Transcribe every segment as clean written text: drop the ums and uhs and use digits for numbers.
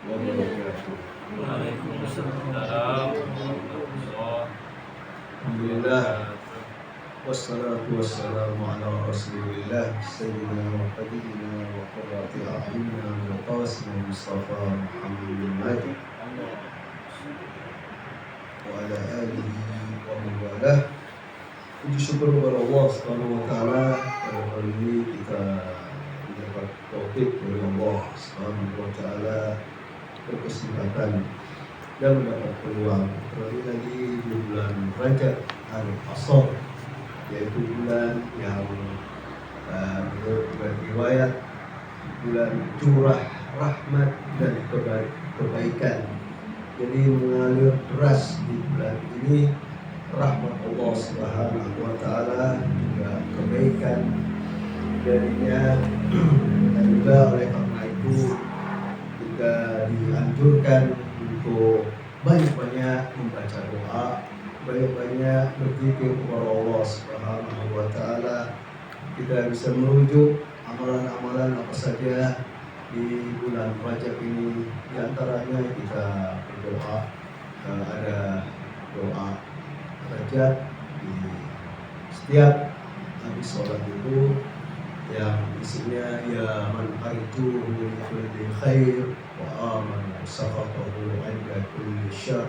wabarakatuh. Waalaikumsalam warahmatullahi Alhamdulillah, wabarakatuh. wassalatu wassalamu ala rasulillah sayyidina wa habibina wa qurrati a'yunina wa qasim Mustafa Muhammad wa ala alihi wa mawalah. Puji syukur kepada Allah Subhanahu wa taala, pada hari ini kita mendapat taufik dari Allah Subhanahu wa taala, berkesempatan dan mendapat peluang terlebih lagi di bulan Rajab Al-Asr, yaitu bulan yang menurut riwayat bulan curah rahmat dan kebaikan. Jadi mengalir deras di bulan ini rahmat Allah Subhanahu wa taala, juga kebaikan darinya. Dan juga oleh karena itu kita dianjurkan untuk banyak-banyak membaca doa, banyak-banyak berzikir kepada Allah Subhanahu wa taala. Kita bisa merujuk amalan-amalan apa saja di bulan Rajab ini. Di antaranya kita berdoa, ada doa Rajab di setiap habis sholat itu yang isinya ya man arju min kulli khair wa amanu saqatahu 'inda kulli syarr,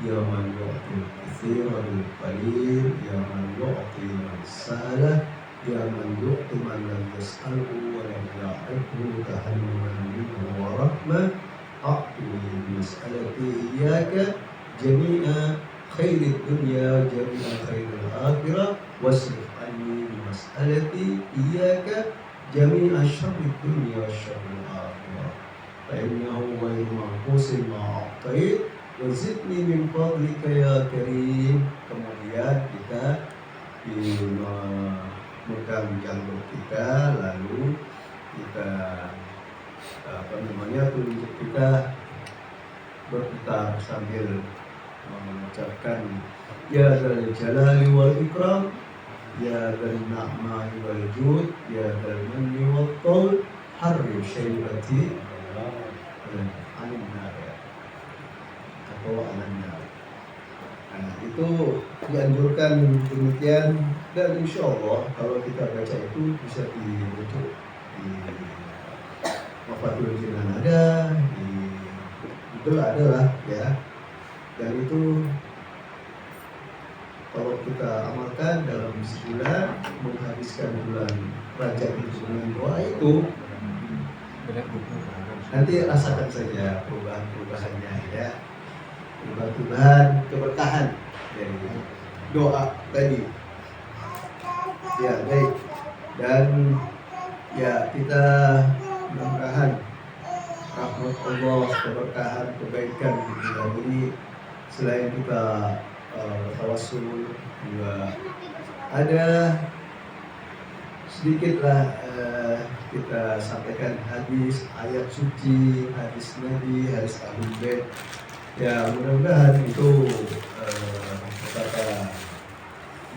ya man yu'ti katsira bil qalil, ya man yu'ti man salah, ya man yu'ti man lam yas'alhu wa lam ya'rifhu tahalluman minhu wa rahmah, a'tini bi mas'alati iyyaka jami'a khairid dunya jami'a khairil akhirah wasrif anni bi mas'alati iyyaka jami'a syarrid dunya wa syarril akhirah fa innahu ghairu manqusin ma a'tait wa zidni min fadlika ya karim. Kemudian kita memegang janggut kita, lalu kita tunjuk kita berputar sambil mengucapkan ya dzal jalali wal ikram, ya dzal ni'mati wal jud, ya dzal manni wat taul, harri syaibati anin nar atau anan nar. Nah, itu dianjurkan demikian, dan insya Allah kalau kita baca itu bisa dirujuk di Wafatul Jinan ada, di Google ada lah ya. Dan itu kalau kita amalkan dalam sebulan, menghabiskan bulan Rajab itu dengan doa itu, nanti rasakan saja perubahan-perubahannya ya, perubahan keberkahan dari doa tadi. Ya baik, dan ya kita mudah-mudahan rahmat Allah, keberkahan, kebaikan di bulan ini. Selain kita bertawassul, juga ada sedikitlah kita sampaikan hadis, ayat suci, hadis Nabi, hadis Ahlul Bait. Ya mudah-mudahan itu betapa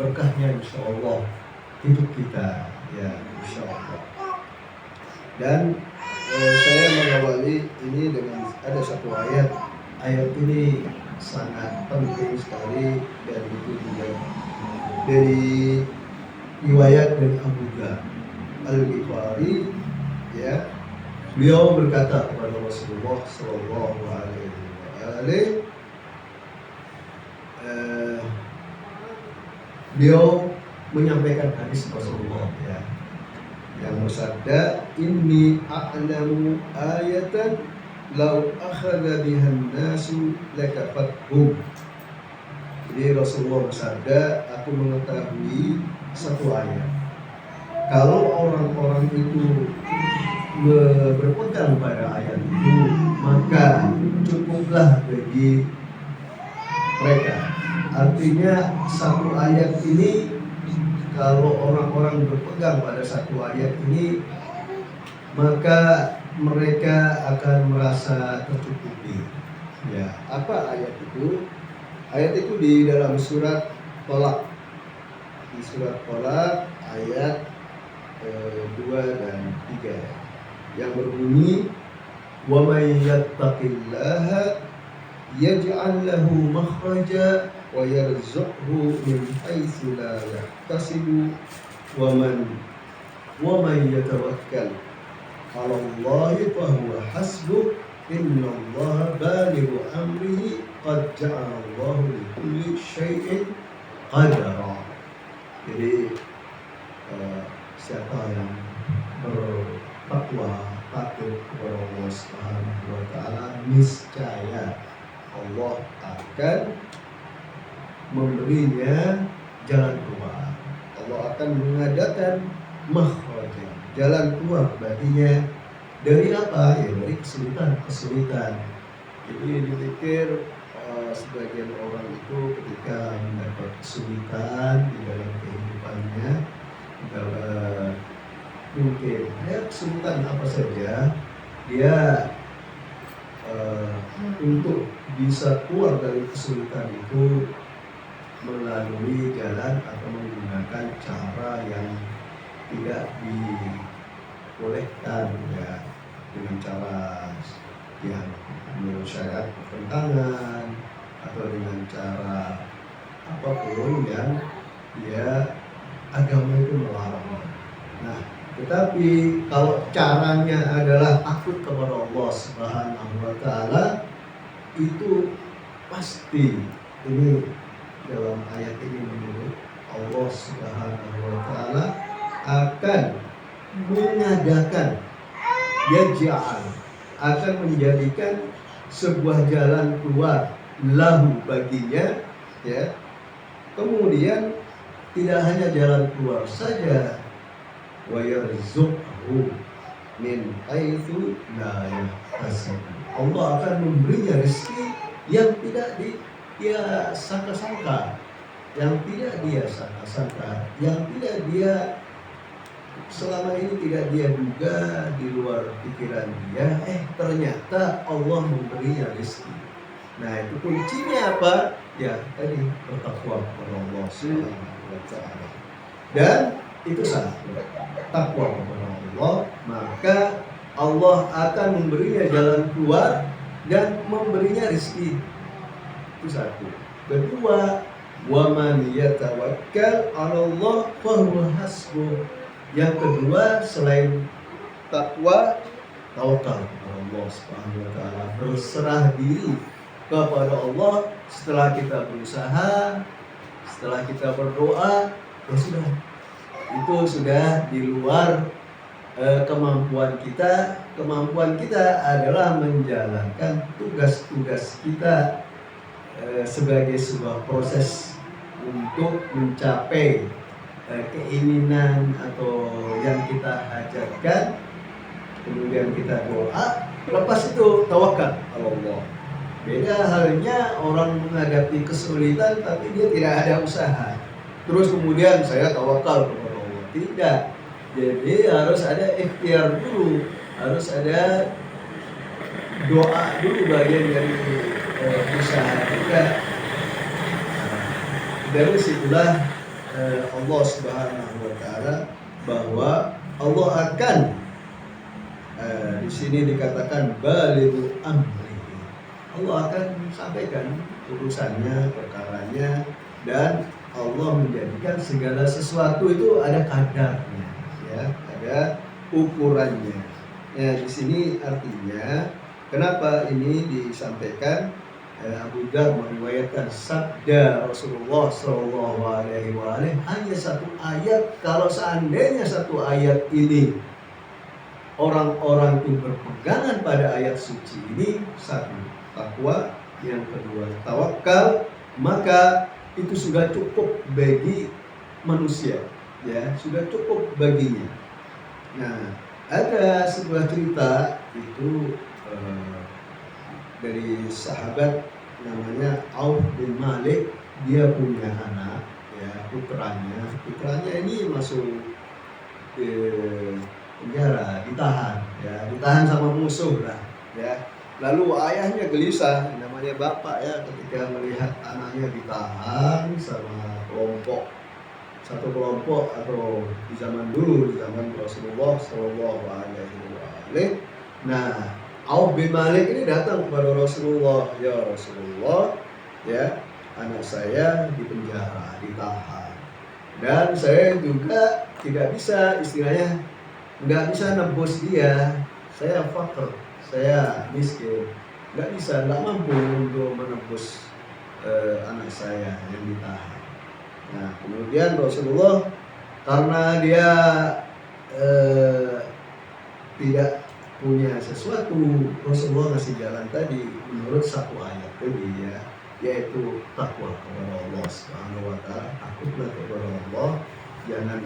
berkahnya insya Allah hidup kita ya insya Allah. Dan saya mengawali ini dengan ada satu ayat. Ayat ini sangat penting sekali, dan itu juga dari riwayat dari Abu Dzar Al-Ghifari ya. Beliau berkata kepada Rasulullah Shallallahu Alaihi Wasallam, beliau menyampaikan hadis Rasulullah ya, yang bersabda, inni a'lamu ayatan law akhadha bihan nasu lakafathum. Jadi Rasulullah bersabda, aku mengetahui satu ayat, kalau orang-orang itu berpegang pada ayat itu, maka cukuplah bagi mereka. Artinya satu ayat ini, kalau orang-orang berpegang pada satu ayat ini, maka mereka akan merasa tercukupi. Ya, apa ayat itu? Ayat itu di dalam surat Tolak. Di surat Tolak ayat 2 dan 3 yang berbunyi, wa may yattaqillaha yaj'al lahu makhraja wa yarzuqhu min haitsu la yahtasibu wa man yatawakkal 'ala Allahi fa huwa hasbuh inna Allaha balighu amrihi qad ja'ala Allahu li kulli syai'in qadara. Jadi siapa yang bertakwa takut kepada Allah Subhanahu wa taala, niscaya Allah akan memberinya jalan keluar. Allah akan mengadakan makhraj, jalan keluar baginya dari apa? Ya dari kesulitan. Jadi dipikir sebagian orang itu ketika mendapat kesulitan di dalam kehidupannya, mungkin kesulitan apa saja, dia untuk bisa keluar dari kesulitan itu melalui jalan atau menggunakan cara yang tidak dibolehkan, ya, dengan cara yang menurut syariat bertentangan atau dengan cara apapun yang agama itu melarang. Nah, tetapi kalau caranya adalah takut kepada Allah Subhanahu wa taala, itu pasti, ini dalam ayat ini menyebut Allah Subhanahu wa taala akan mengadakan, yaj'al, akan menjadikan sebuah jalan keluar lahu baginya, ya. Kemudian tidak hanya jalan keluar saja, wa yarzuqhu min haitsu la yahtasib. Allah akan memberinya rezeki yang tidak dia sangka-sangka, yang tidak dia sangka-sangka, yang tidak dia selama ini tidak dia duga, di luar pikiran dia, ternyata Allah memberinya rezeki. Nah, itu kuncinya apa? Ya, tadi bertakwa kepada Allah Subhanahu wa taala. Dan itu satu, takwa kepada Allah, maka Allah akan memberinya jalan keluar dan memberinya rezeki. Itu satu. Kedua, wa man yatawakkal 'ala Allah fa huwa hasbuh. Yang kedua, selain takwa, tawakal kepada Allah Subhanahu wa taala, berserah diri kepada Allah. Setelah kita berusaha, setelah kita berdoa, ya sudah, itu sudah di luar kemampuan kita. Kemampuan kita adalah menjalankan tugas-tugas kita sebagai sebuah proses untuk mencapai keinginan atau yang kita hajatkan. Kemudian kita doa, lepas itu tawakal Allah. Beda halnya orang menghadapi kesulitan tapi dia tidak ada usaha, terus kemudian saya tawakal kepada Allah. Tidak. Jadi harus ada ikhtiar dulu, harus ada doa dulu, bagian dari usaha juga. Dari situlah Allah Subhanahu wa taala, bahwa Allah akan di sini dikatakan balighu amri. Allah akan sampaikan urusannya, perkaranya, dan Allah menjadikan segala sesuatu itu ada kadarnya, ya, ada ukurannya. Ya, di sini artinya kenapa ini disampaikan. Abu Dzar meriwayatkan sabda Rasulullah SAW, hanya satu ayat. Kalau seandainya satu ayat ini orang-orang itu berpegangan pada ayat suci ini, satu takwa, yang kedua tawakal, maka itu sudah cukup bagi manusia, ya, sudah cukup baginya. Nah, ada sebuah cerita itu dari sahabat namanya Auf bin Malik. Dia punya anak, ya, putranya ini masuk ke penjara, ditahan sama musuh lah, ya. Lalu ayahnya gelisah, namanya bapak, ya, ketika melihat anaknya ditahan sama satu kelompok atau di zaman dulu, di zaman Rasulullah SAW. Nah, Auf bin Malik ini datang kepada Rasulullah, ya Rasulullah, ya anak saya di penjara, ditahan, dan saya juga tidak bisa, istilahnya nggak bisa nebus dia. Saya fakir, saya miskin, nggak mampu untuk menebus anak saya yang ditahan. Nah, kemudian Rasulullah karena dia tidak punya sesuatu, Rasulullah ngasih jalan tadi menurut satu ayat tadi ya, yaitu takwa kepada Allah Subhanahu wa taala, takutlah kepada Allah, jangan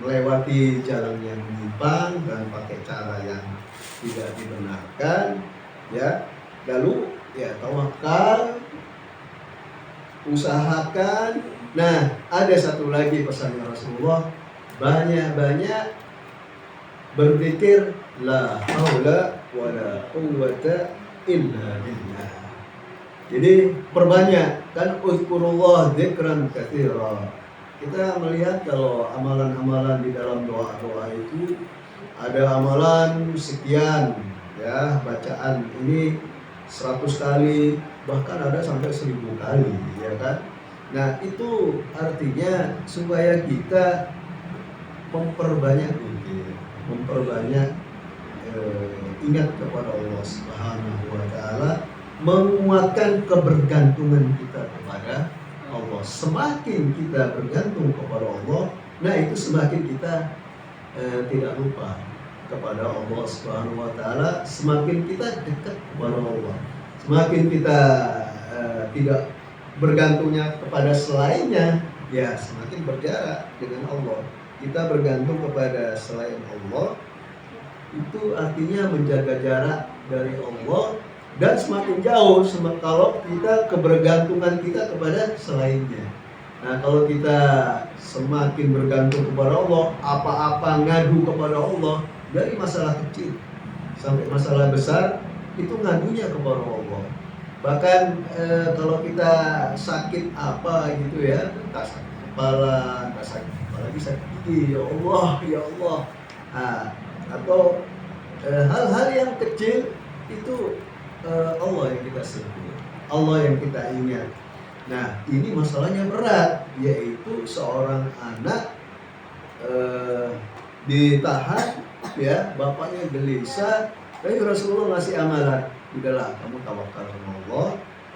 melewati jalan yang menyimpang dan pakai cara yang tidak dibenarkan ya. Lalu ya tawakal, usahakan. Nah, ada satu lagi pesannya Rasulullah, banyak-banyak berzikir la haula wala quwwata illa billah. Jadi perbanyak kan, uzkurullah dzikran katsira. Kita melihat kalau amalan-amalan di dalam doa-doa itu ada amalan sekian ya, bacaan ini 100 kali, bahkan ada sampai 1000 kali ya kan. Nah, itu artinya supaya kita memperbanyak zikir, memperbanyak ingat kepada Allah Subhanahu wa taala, menguatkan kebergantungan kita kepada Allah. Semakin kita bergantung kepada Allah, nah itu semakin kita tidak lupa kepada Allah Subhanahu wa taala, semakin kita dekat kepada Allah. Semakin kita tidak bergantungnya kepada selainnya, ya semakin berjarak dengan Allah. Kita bergantung kepada selain Allah, itu artinya menjaga jarak dari Allah, dan semakin jauh kalau kita kebergantungan kita kepada selainnya. Nah, kalau kita semakin bergantung kepada Allah, apa-apa ngadu kepada Allah, dari masalah kecil sampai masalah besar, itu ngadunya kepada Allah. Bahkan kalau kita sakit apa gitu ya, entah sakit kepala, entah sakit kepala, bisa gigi, ya Allah, ya Allah. Nah, atau hal-hal yang kecil itu Allah yang kita sebut, Allah yang kita ingat. Nah, ini masalahnya berat, yaitu seorang anak ditahan ya, bapaknya gelisah, tapi Rasulullah ngasih amalan, udahlah kamu tawakal sama Allah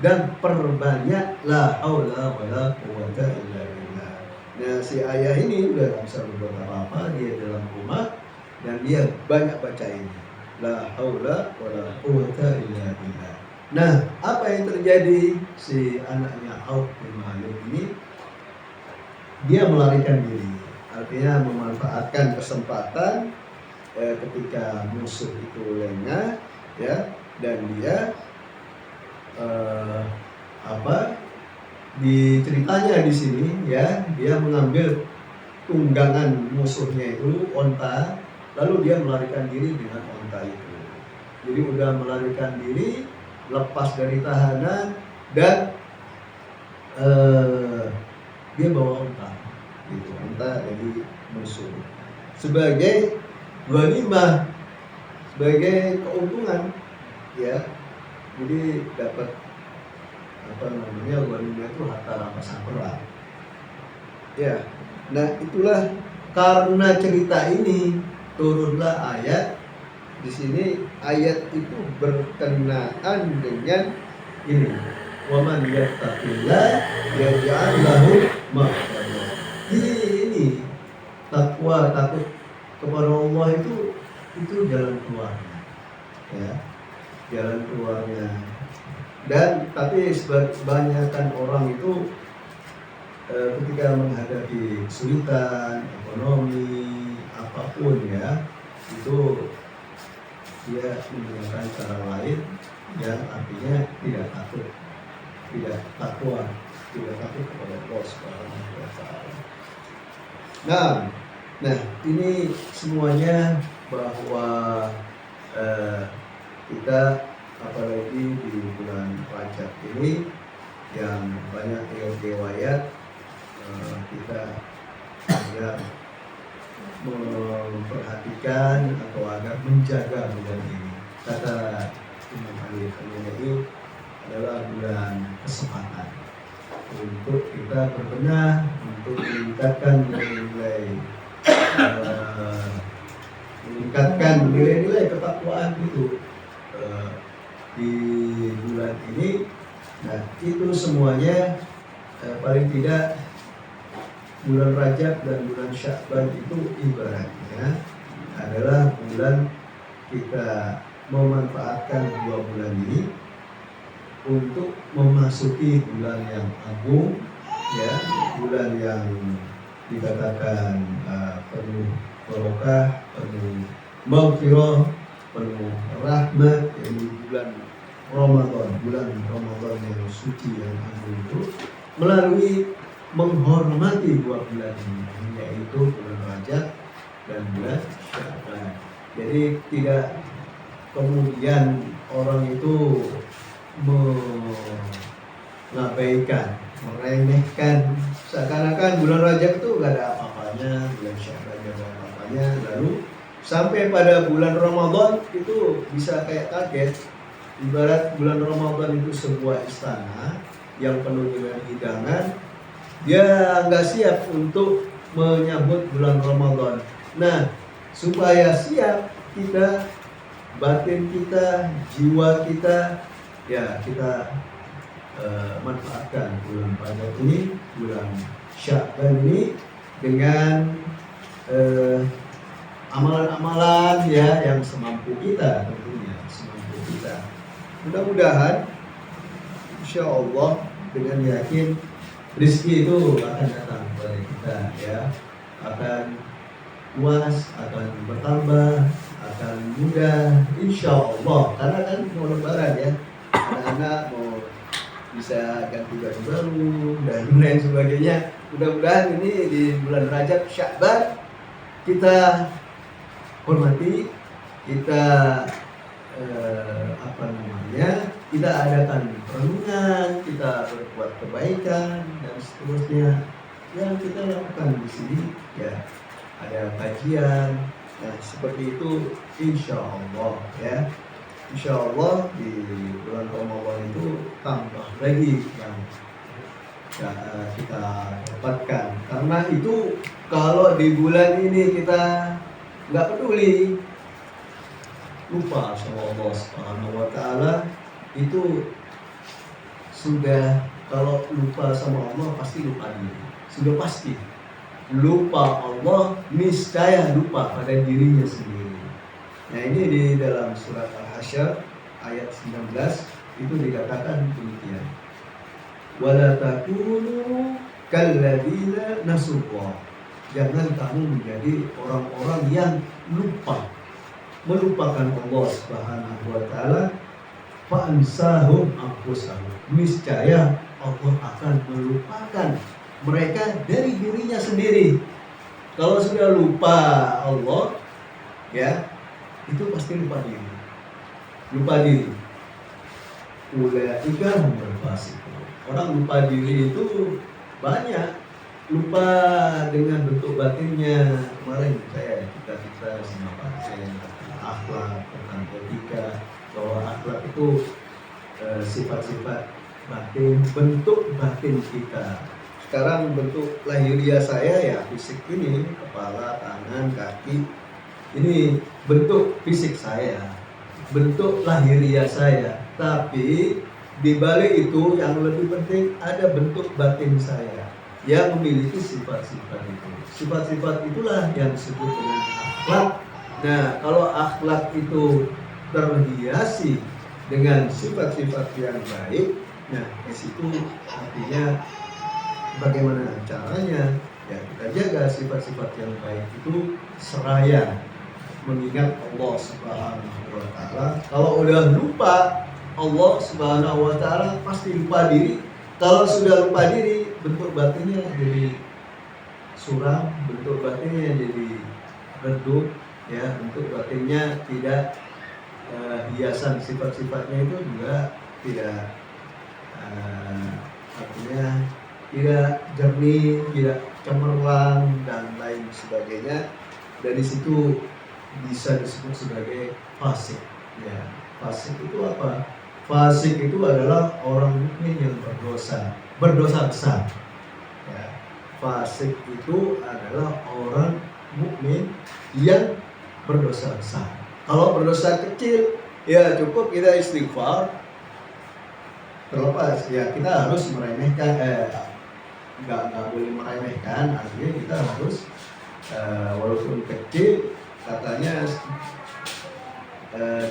dan perbanyak la haula wala quwwata illa billah. Nah, si ayah ini udah gak bisa berbuat apa-apa, dia dalam rumah dan dia banyak baca ini, la haula wala quwwata illa billah. Nah, apa yang terjadi? Si anaknya Auf bin Malik ini dia melarikan diri, artinya memanfaatkan kesempatan ketika musuh itu lengah ya, dan dia di ceritanya di sini ya, dia mengambil tunggangan musuhnya itu onta, lalu dia melarikan diri dengan onta itu. Jadi udah melarikan diri, lepas dari tahanan, dan dia bawa onta gitu, onta dari musuh sebagai ghanimah, sebagai keuntungan ya. Jadi dapat ghanimah itu harta rampasan perang ya. Nah, itulah karena cerita ini turunlah ayat. Di sini ayat itu berkenaan dengan ini, wa man yattaqillah yaj'al lahu makhraja. Ini takwa, takut kepada Allah itu jalan keluarnya ya, jalan keluarnya. Dan tapi kebanyakan orang itu ketika menghadapi kesulitan ekonomi apapun ya, itu dia menggunakan cara lain yang artinya tidak takut, tidak takwa, tidak takut kepada Allah Subhanahu wa taala. Nah, ini semuanya bahwa kita apalagi di bulan Rajab ini yang banyak riwayat, kita agar memperhatikan atau agar menjaga bulan ini. kata Imam Ali Khamenei adalah bulan kesempatan untuk kita berbenah, untuk meningkatkan nilai-nilai ketakwaan itu di bulan ini. Nah, itu semuanya paling tidak bulan Rajab dan bulan Sya'ban itu ibaratnya adalah bulan kita memanfaatkan 2 bulan ini untuk memasuki bulan yang agung, ya, bulan yang dikatakan penuh barokah, penuh maghfirah, penuh rahmat, yaitu bulan Ramadan yang suci yang agung itu melalui menghormati 2 bulan ini, yaitu bulan Rajab dan bulan Sya'ban. Jadi tidak kemudian orang itu mengabaikan, meremehkan, seakan-akan bulan Rajab itu gak ada apa-apanya, bulan Sya'ban gak ada apa-apanya, lalu sampai pada bulan Ramadan itu bisa kayak kaget. Ibarat bulan Ramadan itu sebuah istana yang penuh dengan hidangan, dia nggak siap untuk menyambut bulan Ramadan. Nah, supaya siap kita, batin kita, jiwa kita, ya kita manfaatkan bulan Rajab ini, bulan Sya'ban ini dengan amalan-amalan ya yang semampu kita, tentunya semampu kita. Mudah-mudahan insya Allah dengan yakin rezeki itu akan datang kepada kita, ya, akan luas, akan bertambah, akan mudah insya Allah. Karena kan mau lebaran ya, anak-anak mau bisa ganti baju baru dan lain sebagainya. Mudah-mudahan ini di bulan Rajab Sya'ban kita hormati, kita kita adakan perenungan, kita berbuat kebaikan dan seterusnya yang kita lakukan di sini, ya, ada kajian, nah seperti itu insya Allah, ya. Insya Allah di bulan Ramadan itu tambah lagi yang kita dapatkan. Karena itu kalau di bulan ini kita nggak peduli, lupa sama Allah Subhanahu wa Ta'ala, itu sudah, kalau lupa sama Allah pasti lupa diri, sudah pasti lupa Allah, niscaya lupa pada dirinya sendiri. Nah, ini di dalam surat Al-Hasyr ayat 19 itu dikatakan demikian. Wala takunu kalladzina nasullah. Jangan kamu menjadi orang-orang yang melupakan Allah Subhanahu wa Ta'ala, fa'ansahum anfusahum. Niscaya Allah akan melupakan mereka dari dirinya sendiri. Kalau sudah lupa Allah, ya, itu pasti lupa diri. Lupa diri. Ulaika humul fasiqun. Orang lupa diri itu banyak. Lupa dengan bentuk batinnya. Kemarin saya kita sama Pak saya tentang akhlak, tentang etika, bahwa akhlak itu sifat-sifat batin, bentuk batin kita. Sekarang bentuk lahiriah saya ya fisik ini, kepala, tangan, kaki, ini bentuk fisik saya, bentuk lahiriah saya. Tapi di balik itu yang lebih penting ada bentuk batin saya yang memiliki sifat-sifat itu. Sifat-sifat itulah yang disebut dengan akhlak. Nah, kalau akhlak itu terhiasi dengan sifat-sifat yang baik, nah di situ artinya bagaimana caranya, ya kita jaga sifat-sifat yang baik itu seraya mengingat Allah Subhanahu wa Ta'ala. Kalau udah lupa Allah Subhanahu wa Ta'ala pasti lupa diri. Kalau sudah lupa diri, bentuk batinnya jadi suram, bentuk batinnya jadi redup, ya, bentuk batinnya tidak hiasan sifat-sifatnya itu juga tidak artinya tidak jernih, tidak cemerlang dan lain sebagainya. Dari situ bisa disebut sebagai fasik. Ya, fasik itu apa? Fasik itu adalah orang mukmin yang berdosa besar. Ya, fasik itu adalah orang mukmin yang berdosa besar. Kalau berdosa kecil, ya cukup kita istighfar, terlepas. Ya kita harus meremehkan, nggak boleh meremehkan. Artinya kita harus walaupun kecil, katanya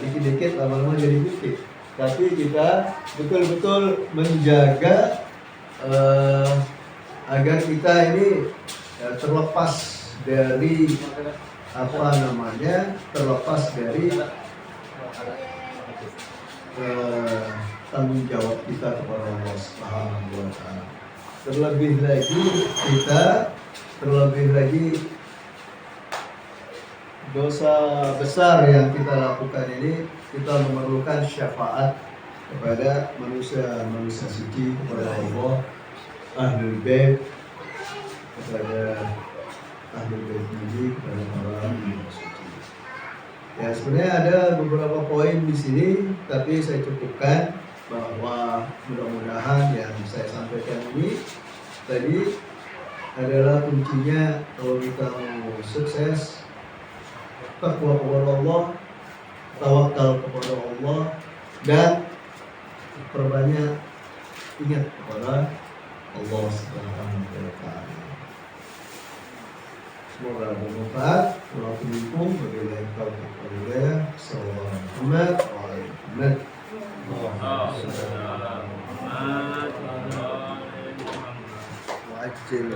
dikit-dikit lama-lama jadi bukti. Tapi kita betul-betul menjaga agar kita ini terlepas dari terlepas dari tanggung jawab kita kepada Allah Subhanahu wa Ta'ala. Terlebih lagi dosa besar yang kita lakukan ini, kita memerlukan syafaat kepada manusia suci, kepada Allah, Ahlul Bait, kepada Ahlul Bait Nabi, kepada para manusia suci. Ya, sebenarnya ada beberapa poin di sini, tapi saya cukupkan bahwa mudah-mudahan yang saya sampaikan ini tadi adalah kuncinya kalau kita mau sukses: takwa kepada Allah, tawakal kepada Allah, dan perbanyak ingat kepada Allah Subhanahu wa Ta'ala. Semoga bermanfaat. Wassalamualaikum warahmatullahi wabarakatuh. Assalamualaikum warahmatullahi wabarakatuh.